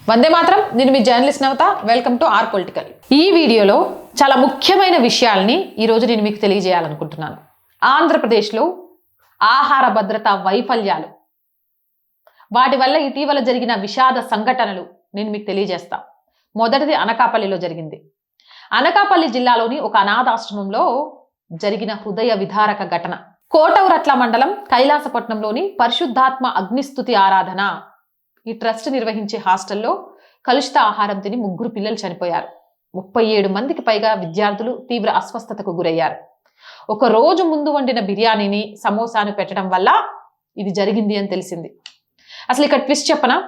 వందే మాత్రం. నేను మీ journalist Navata. Welcome to R political. ఈ వీడియోలో చాలా ముఖ్యమైన విషయాల్ని ఈరోజు నేను మీకు తెలియజేయాలనుకుంటున్నాను. ఆంధ్రప్రదేశ్లో ఆహార భద్రత వైఫల్యాలు, వాటి వల్ల ఇటీవల జరిగిన విషాద సంఘటనలు నేను మీకు తెలియజేస్తా. మొదటిది అనకాపల్లిలో జరిగింది. అనకాపల్లి జిల్లాలోని ఒక అనాథాశ్రమంలో జరిగిన హృదయ విదారక ఘటన. కోటౌరట్ల మండలం కైలాసపట్నంలోని పరిశుద్ధాత్మ అగ్నిస్తుతి ఆరాధన ఈ ట్రస్ట్ నిర్వహించే హాస్టల్లో కలుషిత ఆహారం తిని 3 పిల్లలు చనిపోయారు. 37 మందికి పైగా విద్యార్థులు తీవ్ర అస్వస్థతకు గురయ్యారు. ఒక రోజు ముందు వండిన బిర్యానీని, సమోసాను పెట్టడం వల్ల ఇది జరిగింది అని తెలిసింది. అసలు ఇక్కడ ట్విస్ట్ చెప్పనా,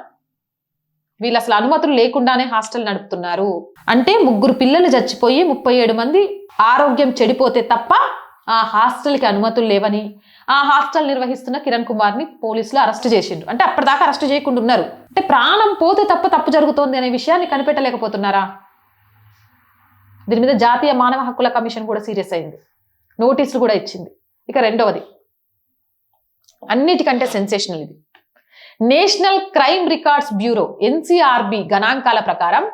వీళ్ళు అసలు అనుమతులు లేకుండానే హాస్టల్ నడుపుతున్నారు. అంటే 3 పిల్లలు చచ్చిపోయి 37 మంది ఆరోగ్యం చెడిపోతే తప్ప ఆ హాస్టల్కి అనుమతులు లేవని ఆ హాస్టల్ నిర్వహిస్తున్న కిరణ్ కుమార్ని పోలీసులు అరెస్ట్ చేసిండ్రు. అంటే అప్పటిదాకా అరెస్ట్ చేయకుండా ఉన్నారు. అంటే ప్రాణం పోతే తప్పు జరుగుతోంది అనే విషయాన్ని కనిపెట్టలేకపోతున్నారా? దీని మీద జాతీయ మానవ హక్కుల కమిషన్ కూడా సీరియస్ అయింది, నోటీసులు కూడా ఇచ్చింది. ఇక రెండవది, అన్నిటికంటే సెన్సేషనల్ ఇది. National crime records bureau NCRB గణాంకాల ప్రకారం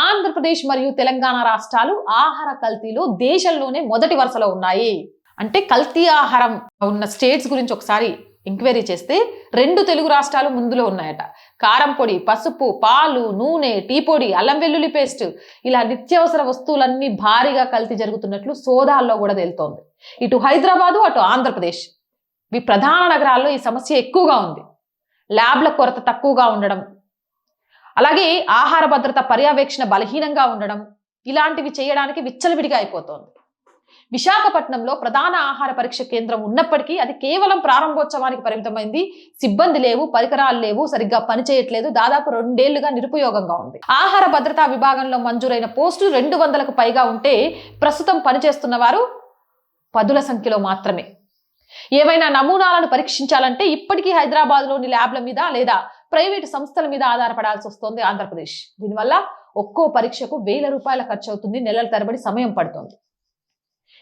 ఆంధ్రప్రదేశ్ మరియు తెలంగాణ రాష్ట్రాలు ఆహార కల్తీలో దేశంలోనే మొదటి వరుసలో ఉన్నాయి. అంటే కల్తీ ఆహారం ఉన్న స్టేట్స్ గురించి ఒకసారి ఎంక్వైరీ చేస్తే 2 తెలుగు రాష్ట్రాలు ముందులో ఉన్నాయట. కారం పొడి, పసుపు, పాలు, నూనె, టీ పొడి, అల్లం వెల్లుల్లి పేస్ట్, ఇలా నిత్యావసర వస్తువులన్నీ భారీగా కల్తీ జరుగుతున్నట్లు సోదాల్లో కూడా తేలుతోంది. ఇటు హైదరాబాదు, అటు ఆంధ్రప్రదేశ్, ఈ ప్రధాన నగరాల్లో ఈ సమస్య ఎక్కువగా ఉంది. ల్యాబ్ల కొరత తక్కువగా ఉండడం, అలాగే ఆహార భద్రత పర్యవేక్షణ బలహీనంగా ఉండడం, ఇలాంటివి చేయడానికి విచ్చలవిడిగా అయిపోతోంది. విశాఖపట్నంలో ప్రధాన ఆహార పరీక్ష కేంద్రం ఉన్నప్పటికీ అది కేవలం ప్రారంభోత్సవానికి పరిమితమైంది. సిబ్బంది లేవు, పరికరాలు లేవు, సరిగ్గా పనిచేయట్లేదు. దాదాపు 2 ఏళ్లుగా నిరుపయోగంగా ఉంది. ఆహార భద్రతా విభాగంలో మంజూరైన పోస్టులు 200కు పైగా ఉంటే ప్రస్తుతం పనిచేస్తున్న వారు 10ల సంఖ్యలో మాత్రమే. ఏవైనా నమూనాలను పరీక్షించాలంటే ఇప్పటికీ హైదరాబాద్లోని ల్యాబ్ల మీద లేదా ప్రైవేటు సంస్థల మీద ఆధారపడాల్సి వస్తోంది ఆంధ్రప్రదేశ్. దీనివల్ల ఒక్కో పరీక్షకు 1000 రూపాయల ఖర్చు అవుతుంది, నెలల తరబడి సమయం పడుతోంది.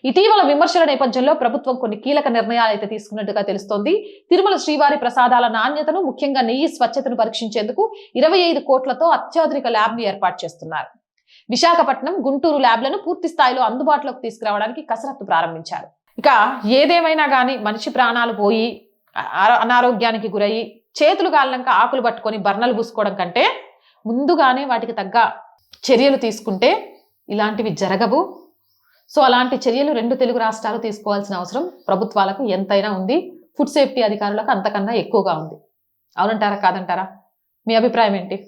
ఇటీవల విమర్శల నేపథ్యంలో ప్రభుత్వం కొన్ని కీలక నిర్ణయాలు అయితే తీసుకున్నట్టుగా తెలుస్తోంది. తిరుమల శ్రీవారి ప్రసాదాల నాణ్యతను, ముఖ్యంగా నెయ్యి స్వచ్ఛతను పరీక్షించేందుకు 25 కోట్లతో అత్యాధునిక ల్యాబ్ ని ఏర్పాటు చేస్తున్నారు. విశాఖపట్నం, గుంటూరు ల్యాబ్లను పూర్తి స్థాయిలో అందుబాటులోకి తీసుకురావడానికి కసరత్తు ప్రారంభించారు. ఇక ఏదేమైనా కానీ మనిషి ప్రాణాలు పోయి అనారోగ్యానికి గురయ్యి చేతులు కాళ్ళంక ఆకులు పట్టుకొని బర్నలు పూసుకోవడం కంటే ముందుగానే వాటికి తగ్గ చర్యలు తీసుకుంటే ఇలాంటివి జరగవు. సో అలాంటి చర్యలు 2 తెలుగు రాష్ట్రాలు తీసుకోవాల్సిన అవసరం ప్రభుత్వాలకు ఎంతైనా ఉంది. ఫుడ్ సేఫ్టీ అధికారులకు అంతకన్నా ఎక్కువగా ఉంది. అవునంటారా కాదంటారా? మీ అభిప్రాయం ఏంటి?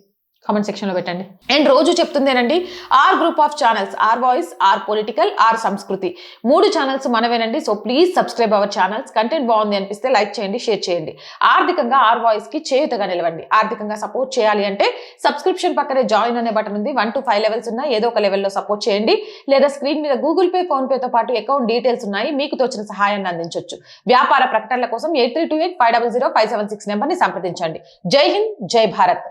కామెంట్ సెక్షన్లో పెట్టండి. అండ్ రోజు చెప్తుందేనండి, R group of channels, R voice, R political, R Samskriti, 3 ఛానల్స్ మనవేనండి. So please subscribe our channels. Content బాగుంది అనిపిస్తే లైక్ చేయండి, షేర్ చేయండి. ఆర్థికంగా ఆర్ వాయిస్ కి చేయుతగా నిలవండి. ఆర్థికంగా సపోర్ట్ చేయాలి అంటే సబ్స్క్రిప్షన్ పక్కనే జాయిన్ అనే బటన్ ఉంది. 1 to 5 లెవెల్స్ ఉన్నాయి. ఏదో ఒక లెవెల్లో సపోర్ట్ చేయండి. లేదా స్క్రీన్ మీద గూగుల్ పే, ఫోన్ పేతో పాటు అకౌంట్ డీటెయిల్స్ ఉన్నాయి, మీకు తోచిన సహాయాన్ని అందించవచ్చు. వ్యాపార ప్రకటనల కోసం 8328500576 నెంబర్ని సంప్రదించండి. జై హింద్, జై భారత్.